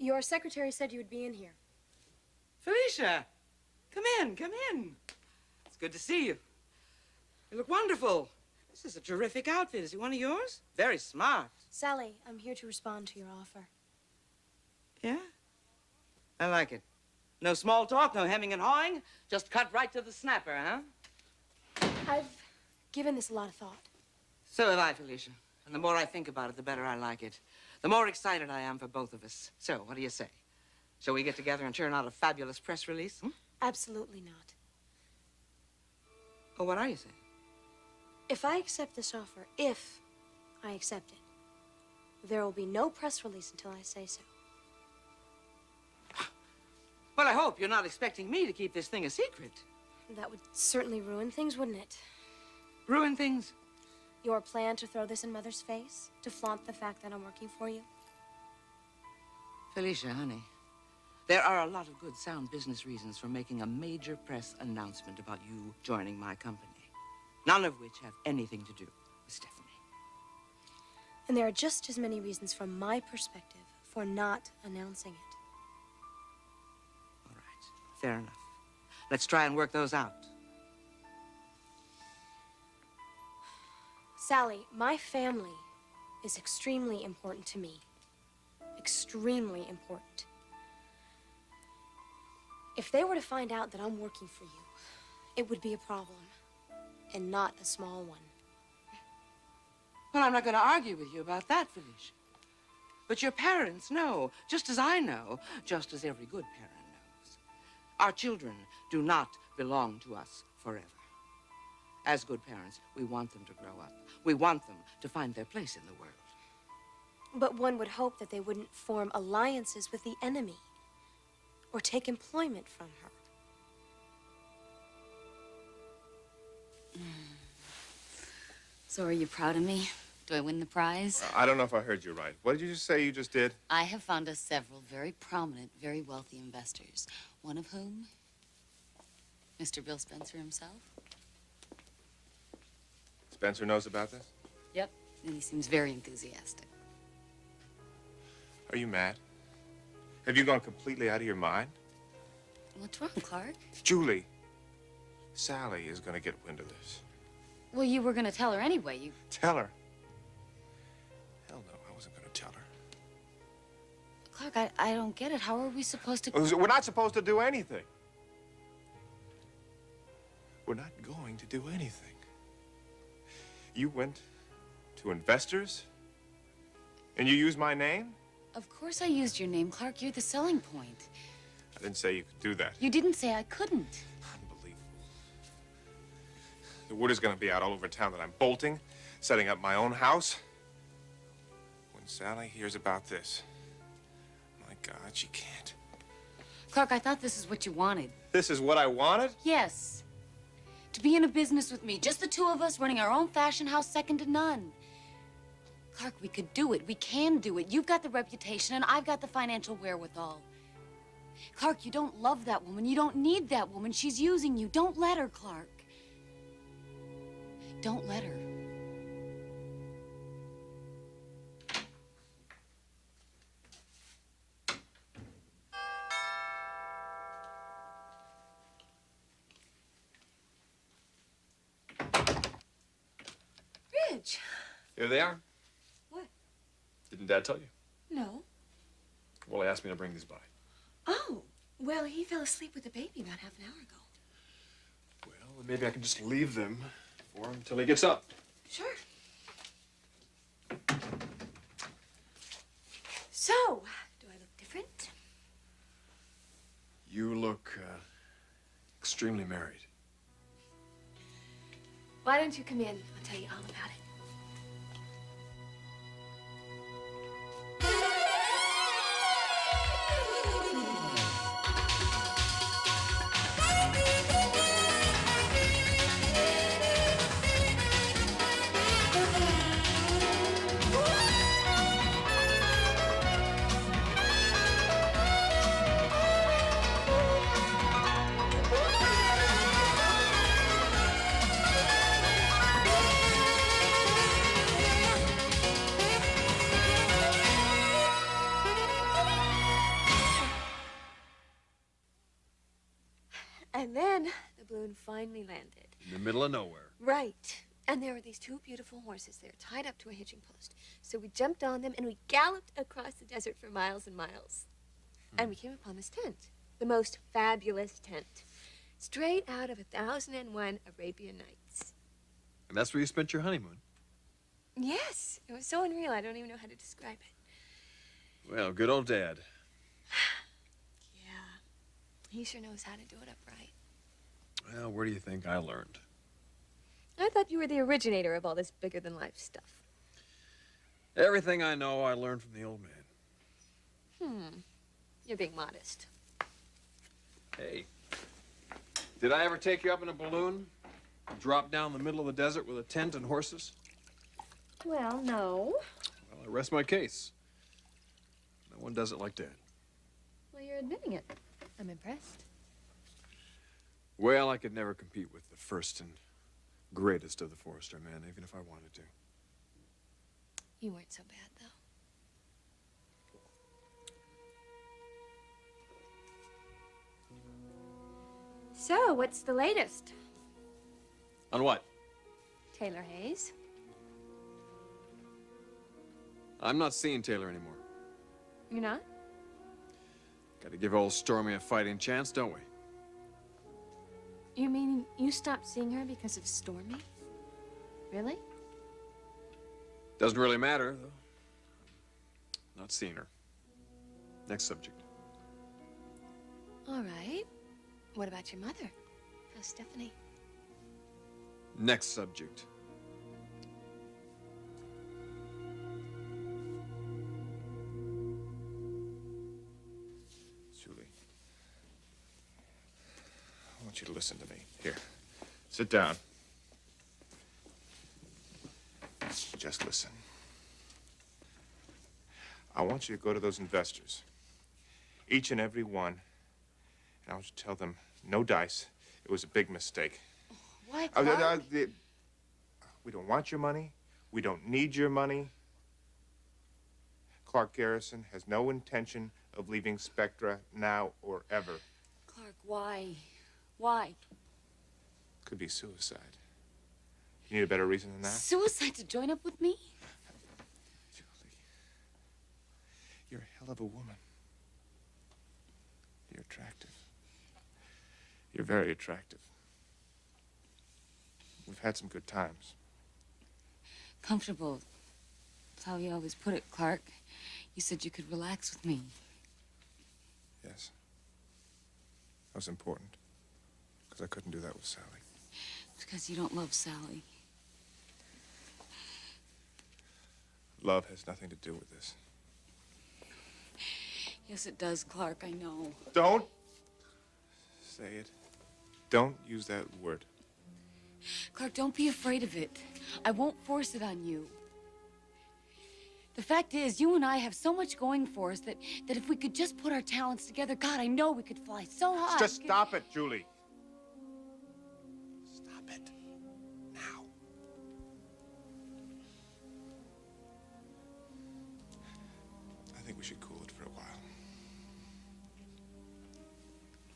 Your secretary said you would be in here. Felicia, come in, come in. It's good to see you. You look wonderful. This is a terrific outfit. Is it one of yours? Very smart. Sally, I'm here to respond to your offer. Yeah? I like it. No small talk, no hemming and hawing. Just cut right to the snapper, huh? I've given this a lot of thought. So have I, Felicia. And the more I think about it, the better I like it. The more excited I am for both of us. So, what do you say? Shall we get together and turn out a fabulous press release? Absolutely not. Oh, what are you saying? If I accept this offer, if I accept it, there will be no press release until I say so. Well, I hope you're not expecting me to keep this thing a secret. That would certainly ruin things, wouldn't it? Ruin things? Your plan to throw this in Mother's face? To flaunt the fact that I'm working for you? Felicia, honey, there are a lot of good, sound business reasons for making a major press announcement about you joining my company. None of which have anything to do with Stephanie. And there are just as many reasons from my perspective for not announcing it. All right, fair enough. Let's try and work those out. Sally, my family is extremely important to me. Extremely important. If they were to find out that I'm working for you, it would be a problem. And not a small one. Well, I'm not going to argue with you about that, Felicia. But your parents know, just as I know, just as every good parent knows. Our children do not belong to us forever. As good parents, we want them to grow up. We want them to find their place in the world. But one would hope that they wouldn't form alliances with the enemy or take employment from her. So are you proud of me? Do I win the prize? I don't know if I heard you right. What did you just say you just did? I have found us several very prominent, very wealthy investors, one of whom, Mr. Bill Spencer himself. Spencer knows about this? Yep, and he seems very enthusiastic. Are you mad? Have you gone completely out of your mind? What's wrong, Clarke? Julie, Sally is going to get wind of this. Well, you were going to tell her anyway. You Tell her? Hell no, I wasn't going to tell her. Clarke, I don't get it. How are we supposed to... We're not supposed to do anything. We're not going to do anything. You went to investors and you used my name? Of course I used your name, Clarke. You're the selling point. I didn't say you could do that. You didn't say I couldn't. Unbelievable. The word is going to be out all over town that I'm bolting, setting up my own house. When Sally hears about this, my God, she can't. Clarke, I thought this is what you wanted. This is what I wanted? Yes. To be in a business with me, just the two of us running our own fashion house, second to none. Clarke, we could do it. We can do it. You've got the reputation, and I've got the financial wherewithal. Clarke, you don't love that woman. You don't need that woman. She's using you. Don't let her, Clarke. Don't let her. Ridge. Here they are. What? Didn't Dad tell you? No. Well, he asked me to bring these by. Oh, well, he fell asleep with the baby about half an hour ago. Well, then maybe I can just leave them for him until he gets up. Sure. So, do I look different? You look extremely married. Why don't you come in? I'll tell you all about it. finally landed. In the middle of nowhere. Right. And there were these two beautiful horses there, tied up to a hitching post. So we jumped on them and we galloped across the desert for miles and miles. And we came upon this tent, the most fabulous tent, straight out of 1001 Arabian Nights. And that's where you spent your honeymoon? Yes, it was so unreal, I don't even know how to describe it. Well, good old Dad. Yeah, he sure knows how to do it upright. Well, where do you think I learned? I thought you were the originator of all this bigger-than-life stuff. Everything I know, I learned from the old man. You're being modest. Hey, did I ever take you up in a balloon? Drop down the middle of the desert with a tent and horses? Well, no. Well, I rest my case. No one does it like Dad. Well, you're admitting it. I'm impressed. Well, I could never compete with the first and greatest of the Forrester men, even if I wanted to. You weren't so bad, though. So, what's the latest? On what? Taylor Hayes. I'm not seeing Taylor anymore. You're not? Got to give old Stormy a fighting chance, don't we? You mean you stopped seeing her because of Stormy? Really? Doesn't really matter, though. Not seeing her. Next subject. All right. What about your mother? How's Stephanie? Next subject. Julie, I want you to listen to me. Here, sit down. Just listen. I want you to go to those investors, each and every one, and I want you to tell them, no dice. It was a big mistake. Why, Clarke? We don't want your money. We don't need your money. Clarke Garrison has no intention of leaving Spectra now or ever. Clarke, why? Why? Could be suicide. You need a better reason than that? Suicide to join up with me? Julie, you're a hell of a woman. You're attractive. You're very attractive. We've had some good times. Comfortable. That's how you always put it, Clarke. You said you could relax with me. Yes. That was important. Because I couldn't do that with Sally. Because you don't love Sally. Love has nothing to do with this. Yes, it does, Clarke, I know. Don't say it. Don't use that word. Clarke, don't be afraid of it. I won't force it on you. The fact is, you and I have so much going for us that if we could just put our talents together, God, I know we could fly so high. Just stop it, Julie. Stop it. Now. I think we should cool it for a while.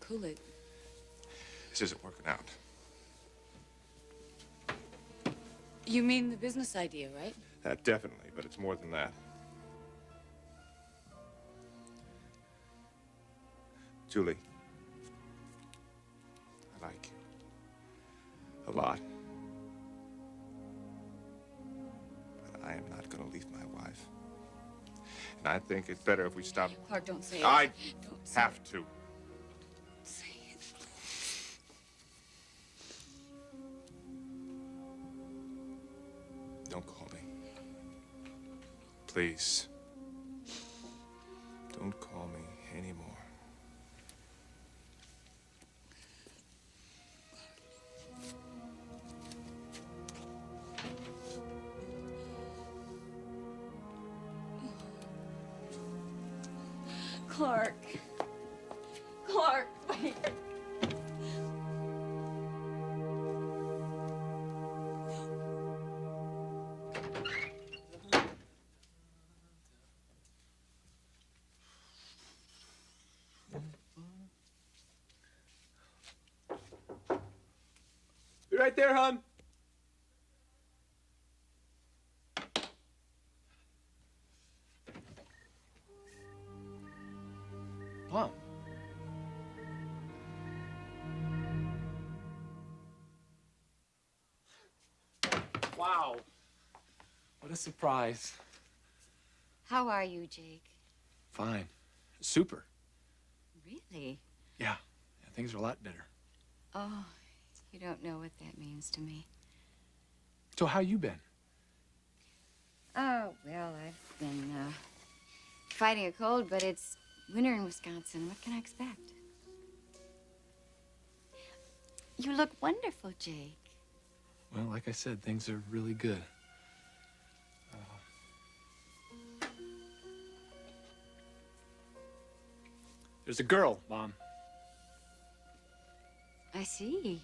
Cool it. This isn't working out. You mean the business idea, right? That definitely, but it's more than that. Julie, I like you a lot. But I am not going to leave my wife. And I think it's better if we stop. Clarke, don't say it. I Don't say have it. to. Say it. Don't call me. Please. Don't call me anymore. Clarke. Clarke, wait. right there, hon. Mom. Wow. What a surprise. How are you, Jake? Fine. Super. Really? Yeah. Things are a lot better. Oh, you don't know what that means to me. So how you been? Oh, well, I've been, fighting a cold, but it's winter in Wisconsin. What can I expect? You look wonderful, Jake. Well, like I said, things are really good. There's a girl, Mom. I see.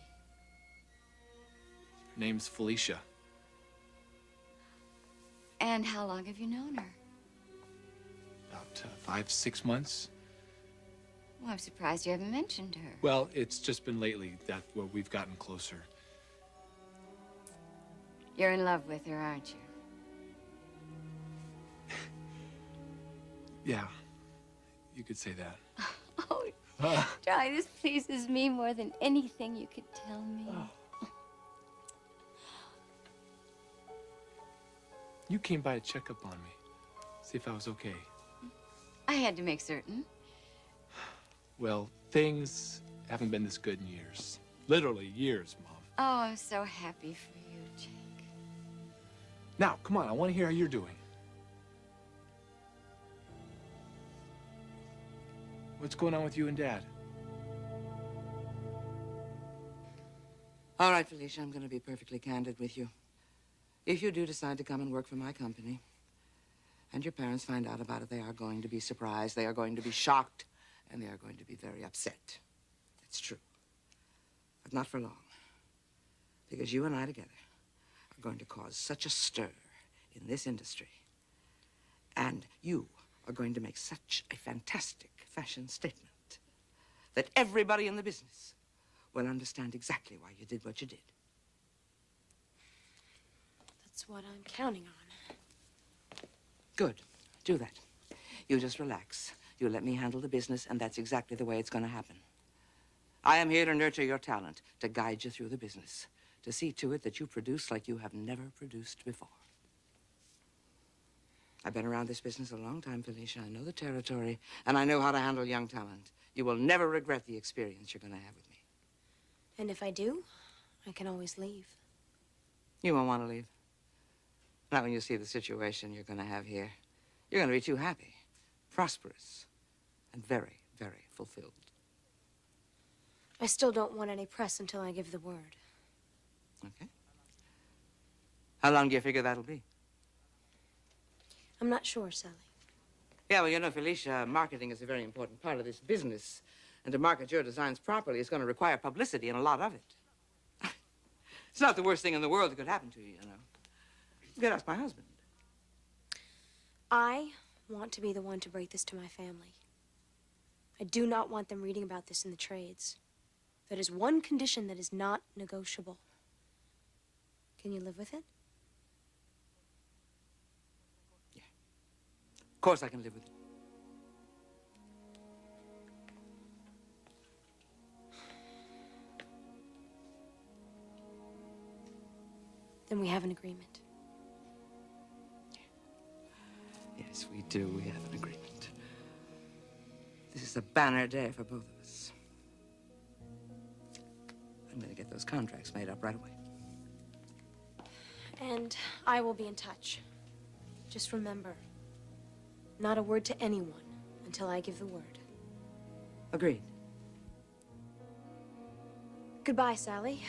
Her name's Felicia. And how long have you known her? About 5, 6 months. Well, I'm surprised you haven't mentioned her. Well, it's just been lately that we've gotten closer. You're in love with her, aren't you? Yeah, you could say that. Oh, darling, this pleases me more than anything you could tell me. You came by to check up on me, see if I was okay. I had to make certain. Well, things haven't been this good in years. Literally years, Mom. Oh, I'm so happy for you, Jake. Now, come on, I want to hear how you're doing. What's going on with you and Dad? All right, Felicia, I'm going to be perfectly candid with you. If you do decide to come and work for my company, and your parents find out about it, they are going to be surprised, they are going to be shocked, and they are going to be very upset. It's true. But not for long. Because you and I together are going to cause such a stir in this industry. And you are going to make such a fantastic fashion statement that everybody in the business will understand exactly why you did what you did. That's what I'm counting on. Good. Do that. You just relax. You let me handle the business, and that's exactly the way it's going to happen. I am here to nurture your talent, to guide you through the business, to see to it that you produce like you have never produced before. I've been around this business a long time, Felicia. I know the territory, and I know how to handle young talent. You will never regret the experience you're going to have with me. And if I do, I can always leave. You won't want to leave. Not when you see the situation you're going to have here. You're going to be too happy, prosperous, and very, very fulfilled. I still don't want any press until I give the word. Okay. How long do you figure that'll be? I'm not sure, Sally. Yeah, well, you know, Felicia, marketing is a very important part of this business. And to market your designs properly is going to require publicity and a lot of it. It's not the worst thing in the world that could happen to you, you know. You could ask my husband. I want to be the one to break this to my family. I do not want them reading about this in the trades. That is one condition that is not negotiable. Can you live with it? Yeah. Of course I can live with it. Then we have an agreement. Yes, we do. We have an agreement. This is a banner day for both of us. I'm going to get those contracts made up right away. And I will be in touch. Just remember, not a word to anyone until I give the word. Agreed. Goodbye, Sally.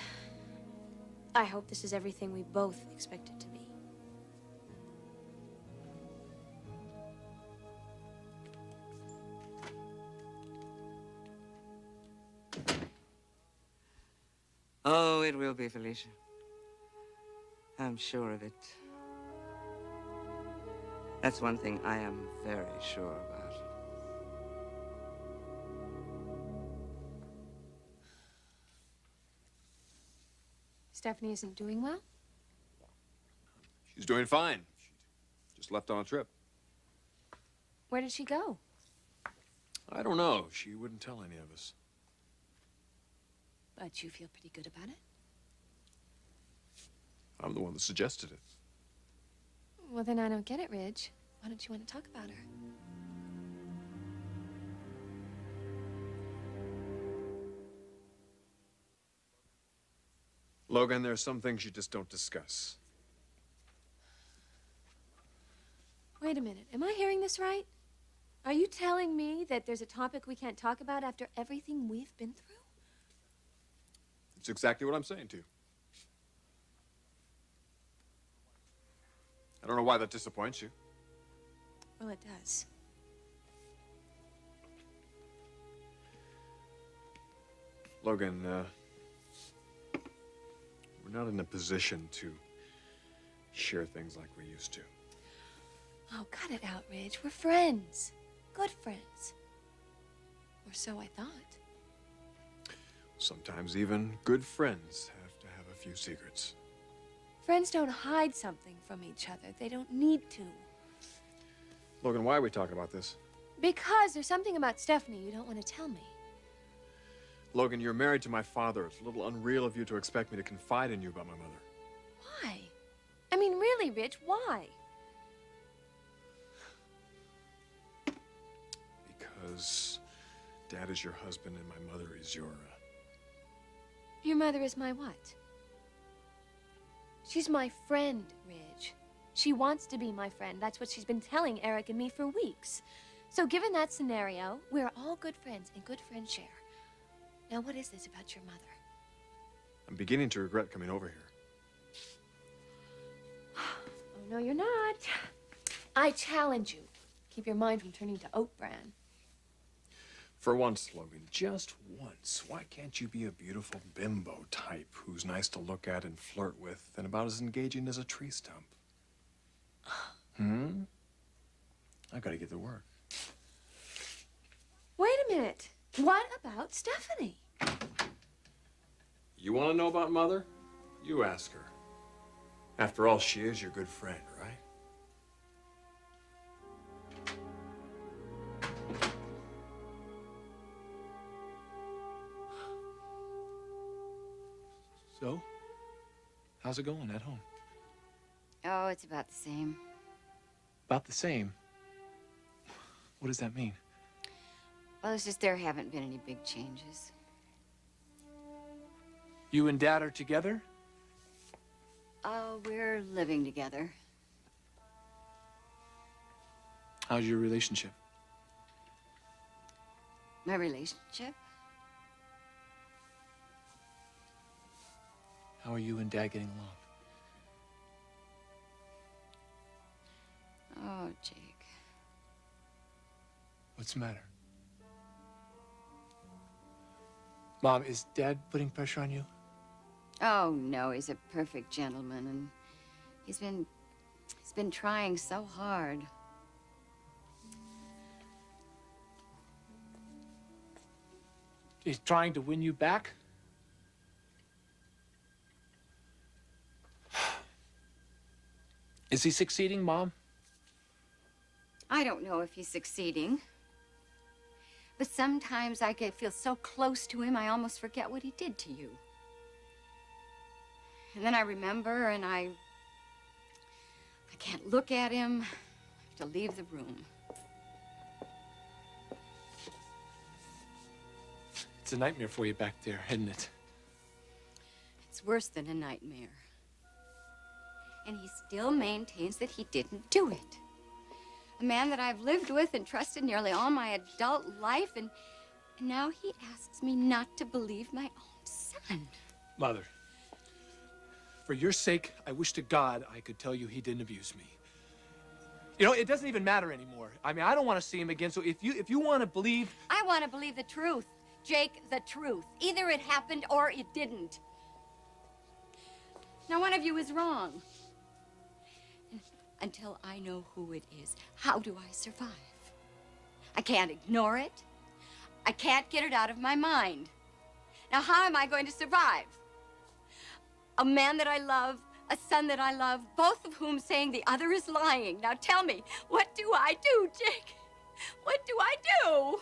I hope this is everything we both expect it to be. Oh, it will be, Felicia. I'm sure of it. That's one thing I am very sure about. Stephanie isn't doing well? She's doing fine. She just left on a trip. Where did she go? I don't know. She wouldn't tell any of us. But you feel pretty good about it? I'm the one that suggested it. Well, then I don't get it, Ridge. Why don't you want to talk about her? Logan, there are some things you just don't discuss. Wait a minute. Am I hearing this right? Are you telling me that there's a topic we can't talk about after everything we've been through? It's exactly what I'm saying to you. I don't know why that disappoints you. Well, it does. Logan, we're not in a position to share things like we used to. Oh, cut it out, Ridge. We're friends. Good friends. Or so I thought. Sometimes even good friends have to have a few secrets. Friends don't hide something from each other. They don't need to. Logan, why are we talking about this? Because there's something about Stephanie you don't want to tell me. Logan, you're married to my father. It's a little unreal of you to expect me to confide in you about my mother. Why? I mean, really, Ridge, why? Because Dad is your husband and my mother is your... Your mother is my what? She's my friend, Ridge. She wants to be my friend. That's what she's been telling Eric and me for weeks. So given that scenario, we're all good friends and good friends share. Now, what is this about your mother? I'm beginning to regret coming over here. Oh, no, you're not. I challenge you. Keep your mind from turning to oat bran. For once, Logan, just once, why can't you be a beautiful bimbo type who's nice to look at and flirt with and about as engaging as a tree stump? I gotta get to work. Wait a minute. What about Stephanie? You want to know about Mother? You ask her. After all, she is your good friend, right? So, how's it going at home? Oh, it's about the same. About the same? What does that mean? Well, it's just there haven't been any big changes. You and Dad are together? Oh, we're living together. How's your relationship? My relationship? How are you and Dad getting along? Oh, Jake. What's the matter? Mom, is Dad putting pressure on you? Oh, no, he's a perfect gentleman, and he's been trying so hard. He's trying to win you back? Is he succeeding, Mom? I don't know if he's succeeding. But sometimes I feel so close to him, I almost forget what he did to you. And then I remember, and I can't look at him. I have to leave the room. It's a nightmare for you back there, isn't it? It's worse than a nightmare. And he still maintains that he didn't do it. A man that I've lived with and trusted nearly all my adult life, and now he asks me not to believe my own son. Mother, for your sake, I wish to God I could tell you he didn't abuse me. You know, it doesn't even matter anymore. I mean, I don't want to see him again, so if you want to believe... I want to believe the truth, Jake, the truth. Either it happened or it didn't. Now, one of you is wrong. Until I know who it is, how do I survive? I can't ignore it. I can't get it out of my mind. Now, how am I going to survive? a man that I love, a son that I love, both of whom saying the other is lying. Now tell me, what do I do, Jake? What do I do?